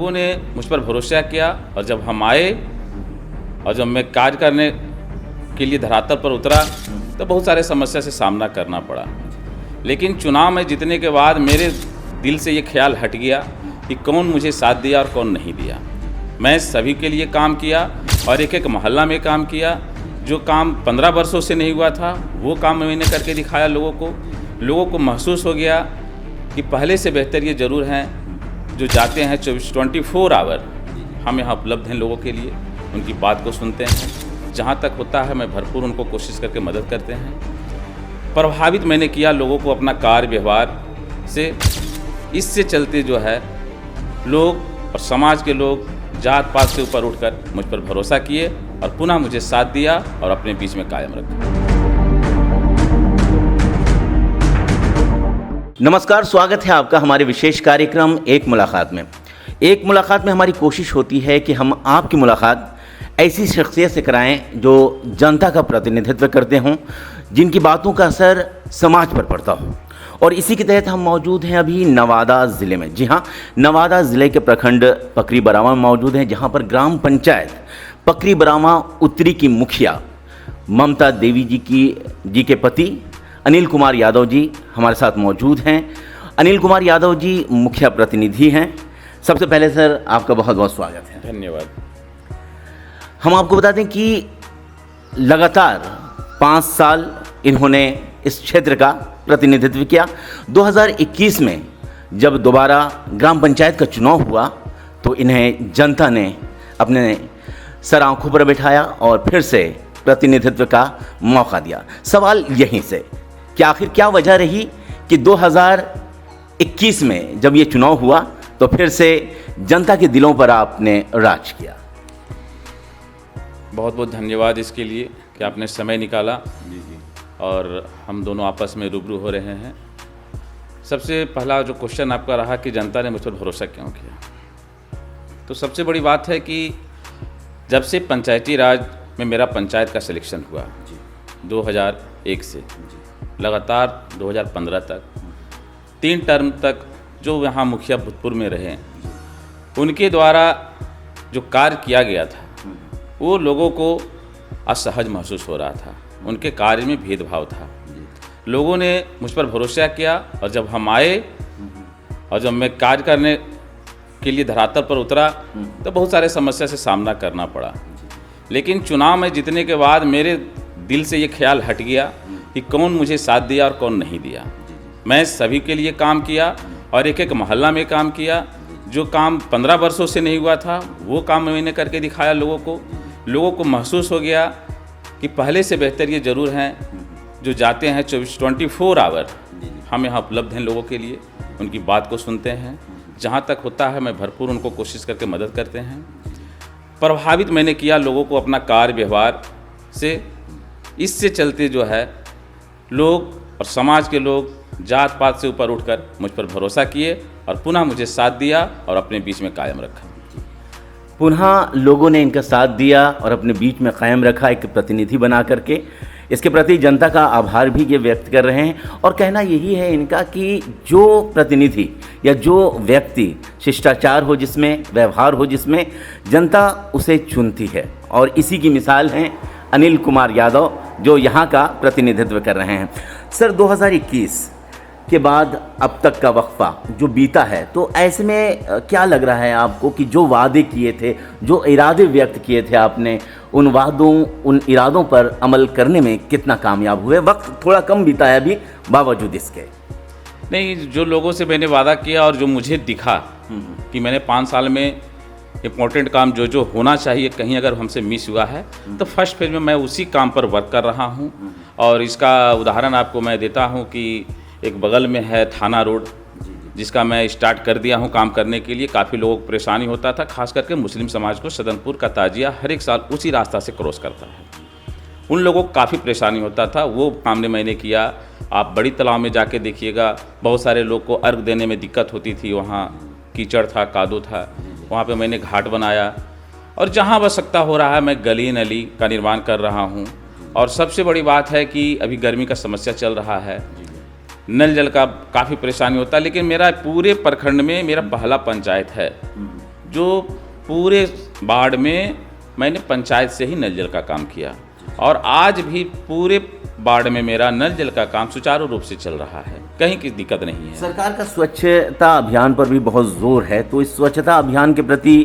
लोगों ने मुझ पर भरोसा किया और जब हम आए और जब मैं कार्य करने के लिए धरातल पर उतरा तो बहुत सारे समस्या से सामना करना पड़ा। लेकिन चुनाव में जीतने के बाद मेरे दिल से ये ख्याल हट गया कि कौन मुझे साथ दिया और कौन नहीं दिया। मैं सभी के लिए काम किया और एक एक मोहल्ला में काम किया। जो काम 15 वर्षों से नहीं हुआ था वो काम मैंने करके दिखाया। लोगों को महसूस हो गया कि पहले से बेहतर ये ज़रूर हैं जो जाते हैं 24 आवर हम यहाँ उपलब्ध हैं लोगों के लिए, उनकी बात को सुनते हैं। जहाँ तक होता है मैं भरपूर उनको कोशिश करके मदद करते हैं। प्रभावित मैंने किया लोगों को अपना कार्य व्यवहार से। इससे चलते जो है लोग और समाज के लोग जात पात से ऊपर उठकर मुझ पर भरोसा किए और पुनः मुझे साथ दिया और अपने बीच में कायम रखा। नमस्कार, स्वागत है आपका हमारे विशेष कार्यक्रम एक मुलाकात में। एक मुलाकात में हमारी कोशिश होती है कि हम आपकी मुलाकात ऐसी शख्सियत से कराएं जो जनता का प्रतिनिधित्व करते हों, जिनकी बातों का असर समाज पर पड़ता हो। और इसी के तहत हम मौजूद हैं अभी नवादा ज़िले में। जी हाँ, नवादा ज़िले के प्रखंड पकरी बरावा में मौजूद हैं, जहाँ पर ग्राम पंचायत पकरी बरावा उत्तरी की मुखिया ममता देवी जी के पति अनिल कुमार यादव जी हमारे साथ मौजूद हैं। अनिल कुमार यादव जी मुखिया प्रतिनिधि हैं। सबसे पहले सर आपका बहुत बहुत स्वागत है। धन्यवाद। हम आपको बता दें कि लगातार 5 साल इन्होंने इस क्षेत्र का प्रतिनिधित्व किया। 2021 में जब दोबारा ग्राम पंचायत का चुनाव हुआ तो इन्हें जनता ने अपने सर आंखों पर बिठाया और फिर से प्रतिनिधित्व का मौका दिया। सवाल यहीं से कि आखिर क्या वजह रही कि 2021 में जब ये चुनाव हुआ तो फिर से जनता के दिलों पर आपने राज किया। बहुत बहुत धन्यवाद इसके लिए कि आपने समय निकाला और हम दोनों आपस में रूबरू हो रहे हैं। सबसे पहला जो क्वेश्चन आपका रहा कि जनता ने मुझ पर भरोसा क्यों किया, तो सबसे बड़ी बात है कि जब से पंचायती राज में मेरा पंचायत का सिलेक्शन हुआ 2001 से लगातार 2015 तक 3 टर्म तक जो यहाँ मुखिया भूतपूर्व में रहे, उनके द्वारा जो कार्य किया गया था वो लोगों को असहज महसूस हो रहा था। उनके कार्य में भेदभाव था। लोगों ने मुझ पर भरोसा किया और जब हम आए और जब मैं कार्य करने के लिए धरातल पर उतरा तो बहुत सारे समस्या से सामना करना पड़ा। लेकिन चुनाव में जीतने के बाद मेरे दिल से ये ख्याल हट गया कि कौन मुझे साथ दिया और कौन नहीं दिया। मैं सभी के लिए काम किया और एक एक मोहल्ला में काम किया। जो काम 15 वर्षों से नहीं हुआ था वो काम मैंने करके दिखाया। लोगों को महसूस हो गया कि पहले से बेहतर ये ज़रूर हैं जो जाते हैं 24 आवर हम यहाँ उपलब्ध हैं लोगों के लिए, उनकी बात को सुनते हैं। जहाँ तक होता है मैं भरपूर उनको कोशिश करके मदद करते हैं। प्रभावित मैंने किया लोगों को अपना कार्य व्यवहार से। इससे चलते जो है लोग और समाज के लोग जात पात से ऊपर उठकर मुझ पर भरोसा किए और पुनः मुझे साथ दिया और अपने बीच में कायम रखा। पुनः लोगों ने इनका साथ दिया और अपने बीच में कायम रखा एक प्रतिनिधि बना करके। इसके प्रति जनता का आभार भी ये व्यक्त कर रहे हैं और कहना यही है इनका कि जो प्रतिनिधि या जो व्यक्ति शिष्टाचार हो जिसमें, व्यवहार हो जिसमें, जनता उसे चुनती है। और इसी की मिसाल हैं अनिल कुमार यादव जो यहाँ का प्रतिनिधित्व कर रहे हैं। सर, 2021 के बाद अब तक का वक्फा जो बीता है, तो ऐसे में क्या लग रहा है आपको कि जो वादे किए थे, जो इरादे व्यक्त किए थे आपने, उन वादों, उन इरादों पर अमल करने में कितना कामयाब हुए? वक्त थोड़ा कम बीता है अभी बावजूद इसके। नहीं, जो लोगों से मैंने वादा किया और जो मुझे दिखा कि मैंने 5 साल में इम्पोर्टेंट काम जो होना चाहिए कहीं अगर हमसे मिस हुआ है तो फर्स्ट फेज में मैं उसी काम पर वर्क कर रहा हूँ। और इसका उदाहरण आपको मैं देता हूँ कि एक बगल में है थाना रोड, जिसका मैं स्टार्ट कर दिया हूँ काम करने के लिए। काफ़ी लोगों को परेशानी होता था, खास करके मुस्लिम समाज को। सदनपुर का ताजिया हर एक साल उसी रास्ता से क्रॉस करता है। उन लोगों को काफ़ी परेशानी होता था, वो काम ने मैंने किया। आप बड़ी तालाब में जाके देखिएगा, बहुत सारे लोग को अर्घ देने में दिक्कत होती थी। वहाँ कीचड़ था, कादो था, वहाँ पे मैंने घाट बनाया। और जहाँ आवश्यकता हो रहा है मैं गली नली का निर्माण कर रहा हूँ। और सबसे बड़ी बात है कि अभी गर्मी का समस्या चल रहा है, नल जल का काफ़ी परेशानी होता है। लेकिन मेरा पूरे प्रखंड में मेरा पहला पंचायत है जो पूरे वार्ड में मैंने पंचायत से ही नल जल का काम किया और आज भी पूरे वार्ड में मेरा नल जल का काम सुचारू रूप से चल रहा है, कहीं की दिक्कत नहीं है। सरकार का स्वच्छता अभियान पर भी बहुत जोर है, तो इस स्वच्छता अभियान के प्रति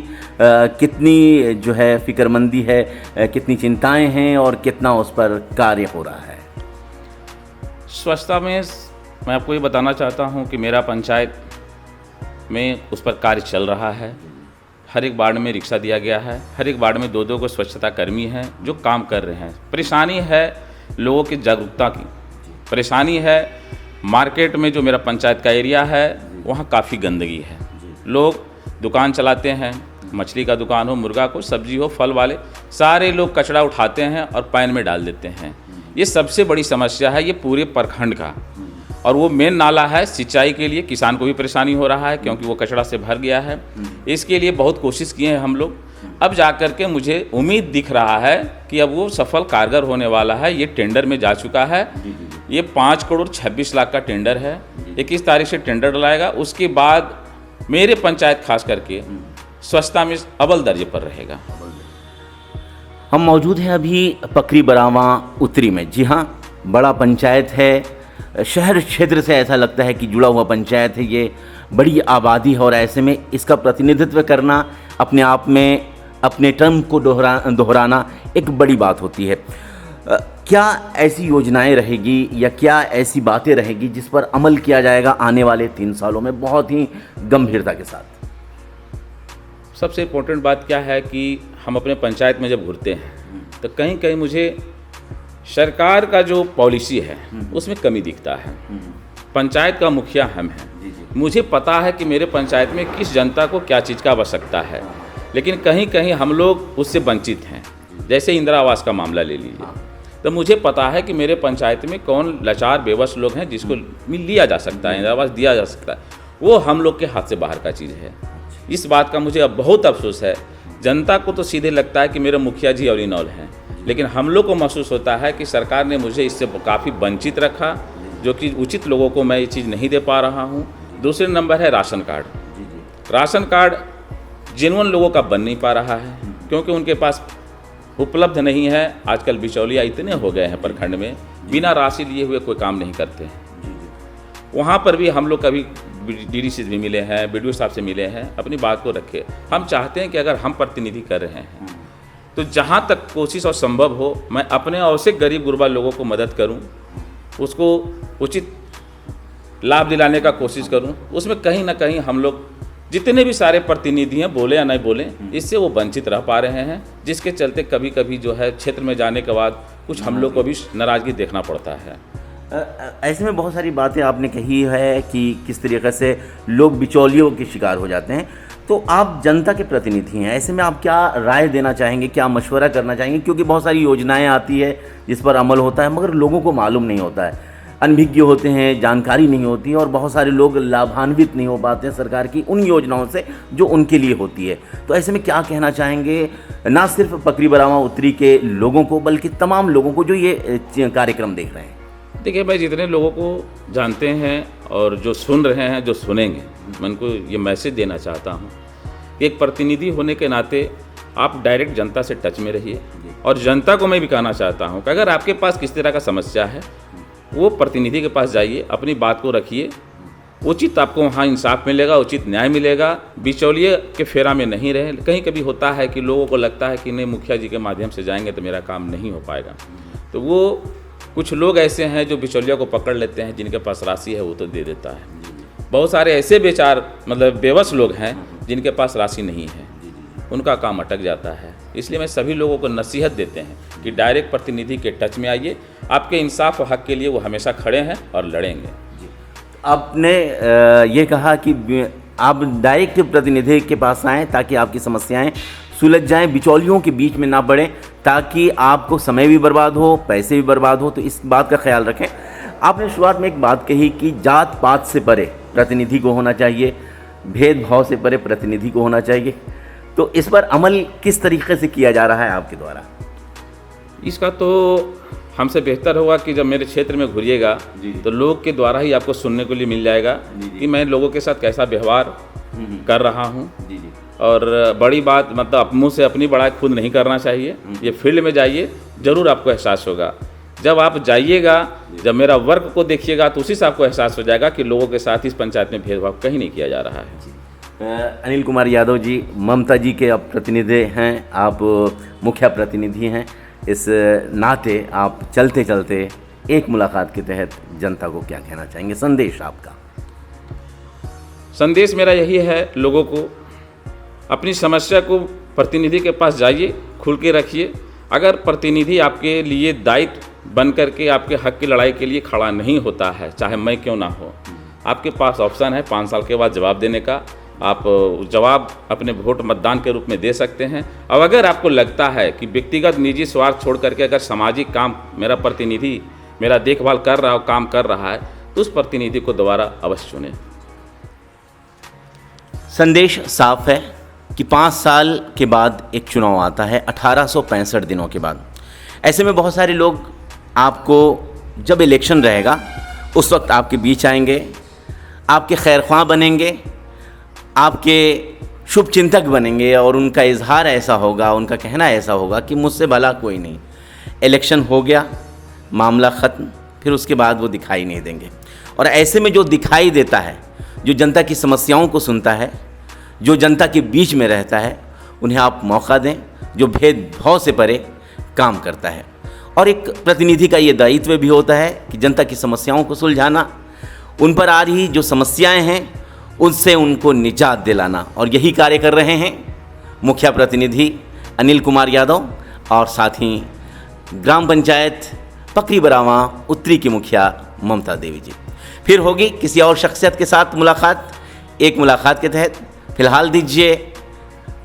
कितनी जो है फिक्रमंदी है, कितनी चिंताएं हैं और कितना उस पर कार्य हो रहा है? स्वच्छता में मैं आपको ये बताना चाहता हूँ कि मेरा पंचायत में उस पर कार्य चल रहा है। हर एक वार्ड में रिक्शा दिया गया है, हर एक वार्ड में 2-2 को स्वच्छता कर्मी हैं जो काम कर रहे हैं। परेशानी है लोगों की जागरूकता की, परेशानी है मार्केट में जो मेरा पंचायत का एरिया है वहाँ काफ़ी गंदगी है। लोग दुकान चलाते हैं, मछली का दुकान हो, मुर्गा को, सब्जी हो, फल वाले, सारे लोग कचरा उठाते हैं और पैन में डाल देते हैं। ये सबसे बड़ी समस्या है ये पूरे प्रखंड का। और वो मेन नाला है सिंचाई के लिए, किसान को भी परेशानी हो रहा है क्योंकि वो कचरा से भर गया है। इसके लिए बहुत कोशिश किए हैं हम लोग। अब जा कर के मुझे उम्मीद दिख रहा है कि अब वो सफल कारगर होने वाला है। ये टेंडर में जा चुका है। ये 5 करोड़ 26 लाख का टेंडर है। 21 तारीख से टेंडर डलाएगा। उसके बाद मेरे पंचायत खास करके स्वच्छता में अव्वल दर्जे पर रहेगा। हम मौजूद हैं अभी पकरी बरावा उत्तरी में। जी हाँ, बड़ा पंचायत है, शहर क्षेत्र से ऐसा लगता है कि जुड़ा हुआ पंचायत है। ये बड़ी आबादी है और ऐसे में इसका प्रतिनिधित्व करना अपने आप में अपने टर्म को दोहराना एक बड़ी बात होती है। क्या ऐसी योजनाएं रहेगी या क्या ऐसी बातें रहेगी जिस पर अमल किया जाएगा आने वाले 3 सालों में बहुत ही गंभीरता के साथ? सबसे इम्पोर्टेंट बात क्या है कि हम अपने पंचायत में जब घूरते हैं तो कहीं कहीं मुझे सरकार का जो पॉलिसी है उसमें कमी दिखता है। पंचायत का मुखिया हम हैं, मुझे पता है कि मेरे पंचायत में किस जनता को क्या चीज़ का आवश्यकता है, लेकिन कहीं कहीं हम लोग उससे वंचित हैं। जैसे इंदिरा आवास का मामला ले लीजिए, तो मुझे पता है कि मेरे पंचायत में कौन लाचार बेबस लोग हैं जिसको लिया जा सकता है, इंदिरा आवास दिया जा सकता है, वो हम लोग के हाथ से बाहर का चीज़ है। इस बात का मुझे अब बहुत अफसोस है। जनता को तो सीधे लगता है कि मेरे मुखिया जी और इनौल हैं, लेकिन हम लोग को महसूस होता है कि सरकार ने मुझे इससे काफ़ी वंचित रखा, जो कि उचित लोगों को मैं ये चीज़ नहीं दे पा रहा हूँ। दूसरे नंबर है ration card. Ration card genuine लोगों का बन नहीं पा रहा है क्योंकि उनके पास उपलब्ध नहीं है। आजकल बिचौलिया इतने हो गए हैं प्रखंड में, बिना राशि लिए हुए कोई काम नहीं करते हैं। वहाँ पर भी हम लोग कभी डीडी से भी मिले हैं, बीडीओ साहब से मिले हैं, अपनी बात को रखे। हम चाहते हैं कि अगर हम प्रतिनिधि कर रहे हैं तो जहाँ तक कोशिश और संभव हो मैं अपने और से गरीब गुरबा लोगों को मदद करूँ, उसको उचित लाभ दिलाने का कोशिश करूँ। उसमें कहीं ना कहीं हम लोग जितने भी सारे प्रतिनिधि हैं, बोले या नहीं बोले, इससे वो वंचित रह पा रहे हैं, जिसके चलते कभी कभी जो है क्षेत्र में जाने के बाद कुछ हम लोग को भी नाराज़गी देखना पड़ता है। ऐसे में बहुत सारी बातें आपने कही है कि किस तरीके से लोग बिचौलियों के शिकार हो जाते हैं। तो आप जनता के प्रतिनिधि हैं, ऐसे में आप क्या राय देना चाहेंगे, क्या मशवरा करना चाहेंगे? क्योंकि बहुत सारी योजनाएं आती है जिस पर अमल होता है मगर लोगों को मालूम नहीं होता है, अनभिज्ञ होते हैं, जानकारी नहीं होती और बहुत सारे लोग लाभान्वित नहीं हो पाते हैं सरकार की उन योजनाओं से जो उनके लिए होती है। तो ऐसे में क्या कहना चाहेंगे ना सिर्फ पकरी बरावा उत्तरी के लोगों को बल्कि तमाम लोगों को जो ये कार्यक्रम देख रहे हैं? देखिए, मैं जितने लोगों को जानते हैं और जो सुन रहे हैं, जो सुनेंगे, मैं उनको ये मैसेज देना चाहता हूँ कि एक प्रतिनिधि होने के नाते आप डायरेक्ट जनता से टच में रहिए। और जनता को मैं भी कहना चाहता हूँ कि अगर आपके पास किस तरह का समस्या है, वो प्रतिनिधि के पास जाइए, अपनी बात को रखिए, उचित आपको वहाँ इंसाफ मिलेगा, उचित न्याय मिलेगा। बिचौलिए के फेरा में नहीं रहे। कहीं कभी होता है कि लोगों को लगता है कि नहीं, मुखिया जी के माध्यम से जाएंगे तो मेरा काम नहीं हो पाएगा, तो वो कुछ लोग ऐसे हैं जो बिचौलिया को पकड़ लेते हैं, जिनके पास राशि है वो तो दे देता है। बहुत सारे ऐसे बेचार मतलब बेबस लोग हैं जिनके पास राशि नहीं है, उनका काम अटक जाता है। इसलिए मैं सभी लोगों को नसीहत देते हैं कि डायरेक्ट प्रतिनिधि के टच में आइए, आपके इंसाफ और हक के लिए वो हमेशा खड़े हैं और लड़ेंगे। आपने ये कहा कि आप डायरेक्ट प्रतिनिधि के पास आएँ ताकि आपकी समस्याएं सुलझ जाएं, बिचौलियों के बीच में ना पड़ें, ताकि आपको समय भी बर्बाद हो, पैसे भी बर्बाद हो। तो इस बात का ख्याल रखें। आपने शुरुआत में एक बात कही कि जात पात से परे प्रतिनिधि को होना चाहिए, भेदभाव से परे प्रतिनिधि को होना चाहिए। तो इस पर अमल किस तरीके से किया जा रहा है आपके द्वारा? इसका तो हमसे बेहतर होगा कि जब मेरे क्षेत्र में घूरिएगा तो लोग के द्वारा ही आपको सुनने के लिए मिल जाएगा कि मैं लोगों के साथ कैसा व्यवहार कर रहा हूँ और बड़ी बात मतलब मुँह से अपनी बड़ाई खुद नहीं करना चाहिए। ये फील्ड में जाइए, ज़रूर आपको एहसास होगा। जब आप जाइएगा, जब मेरा वर्क को देखिएगा तो उसी से आपको एहसास हो जाएगा कि लोगों के साथ इस पंचायत में भेदभाव कहीं नहीं किया जा रहा है। अनिल कुमार यादव जी, ममता जी के आप प्रतिनिधि हैं, आप मुखिया प्रतिनिधि हैं, इस नाते आप चलते चलते एक मुलाकात के तहत जनता को क्या कहना चाहेंगे? संदेश आपका। संदेश मेरा यही है, लोगों को अपनी समस्या को प्रतिनिधि के पास जाइए, खुल के रखिए। अगर प्रतिनिधि आपके लिए दायित्व बन करके आपके हक की लड़ाई के लिए खड़ा नहीं होता है, चाहे मैं क्यों ना हो, आपके पास ऑप्शन है 5 साल के बाद जवाब देने का। आप जवाब अपने वोट मतदान के रूप में दे सकते हैं। और अगर आपको लगता है कि व्यक्तिगत निजी स्वार्थ छोड़ करके अगर सामाजिक काम मेरा प्रतिनिधि मेरा देखभाल कर रहा हो, काम कर रहा है, तो उस प्रतिनिधि को दोबारा अवश्य चुनें। संदेश साफ है कि 5 साल के बाद एक चुनाव आता है, 1865 दिनों के बाद। ऐसे में बहुत सारे लोग आपको, जब इलेक्शन रहेगा उस वक्त आपके बीच आएंगे, आपके खैरख्वाह बनेंगे, आपके शुभ चिंतक बनेंगे और उनका इजहार ऐसा होगा, उनका कहना ऐसा होगा कि मुझसे भला कोई नहीं। इलेक्शन हो गया, मामला ख़त्म, फिर उसके बाद वो दिखाई नहीं देंगे। और ऐसे में जो दिखाई देता है, जो जनता की समस्याओं को सुनता है, जो जनता के बीच में रहता है, उन्हें आप मौका दें, जो भेदभाव से परे काम करता है। और एक प्रतिनिधि का ये दायित्व भी होता है कि जनता की समस्याओं को सुलझाना, उन पर आ रही जो समस्याएं हैं उनसे उनको निजात दिलाना। और यही कार्य कर रहे हैं मुखिया प्रतिनिधि अनिल कुमार यादव और साथ ही ग्राम पंचायत पकरी बरावा उत्तरी की मुखिया ममता देवी जी। फिर होगी किसी और शख्सियत के साथ मुलाकात, एक मुलाकात के तहत। फिलहाल दीजिए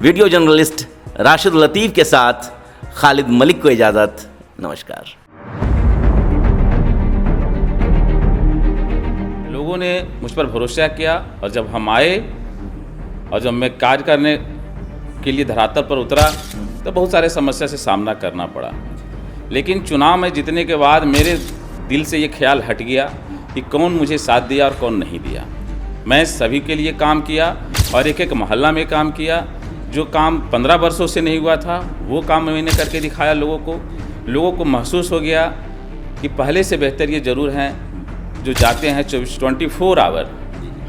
वीडियो जर्नलिस्ट राशिद लतीफ़ के साथ खालिद मलिक को इजाज़त। नमस्कार। लोगों ने मुझ पर भरोसा किया और जब हम आए और जब मैं कार्य करने के लिए धरातल पर उतरा तो बहुत सारे समस्या से सामना करना पड़ा। लेकिन चुनाव में जीतने के बाद मेरे दिल से ये ख्याल हट गया कि कौन मुझे साथ दिया और कौन नहीं दिया। मैं सभी के लिए काम किया और एक एक मोहल्ला में काम किया। जो काम 15 वर्षों से नहीं हुआ था वो काम मैंने करके दिखाया। लोगों को महसूस हो गया कि पहले से बेहतर ये ज़रूर हैं। जो जाते हैं 24 आवर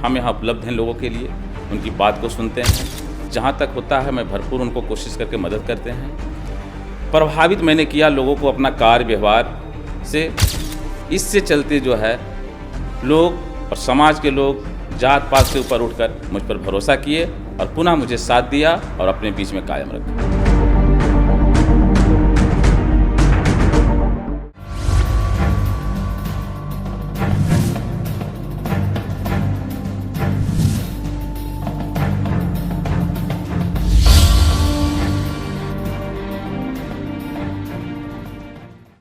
हम यहाँ उपलब्ध हैं लोगों के लिए, उनकी बात को सुनते हैं। जहाँ तक होता है मैं भरपूर उनको कोशिश करके मदद करते हैं। प्रभावित मैंने किया लोगों को अपना कार्य व्यवहार से। इससे चलते जो है लोग और समाज के लोग जात पात से ऊपर उठकर मुझ पर भरोसा किए और पुनः मुझे साथ दिया और अपने बीच में कायम रखा।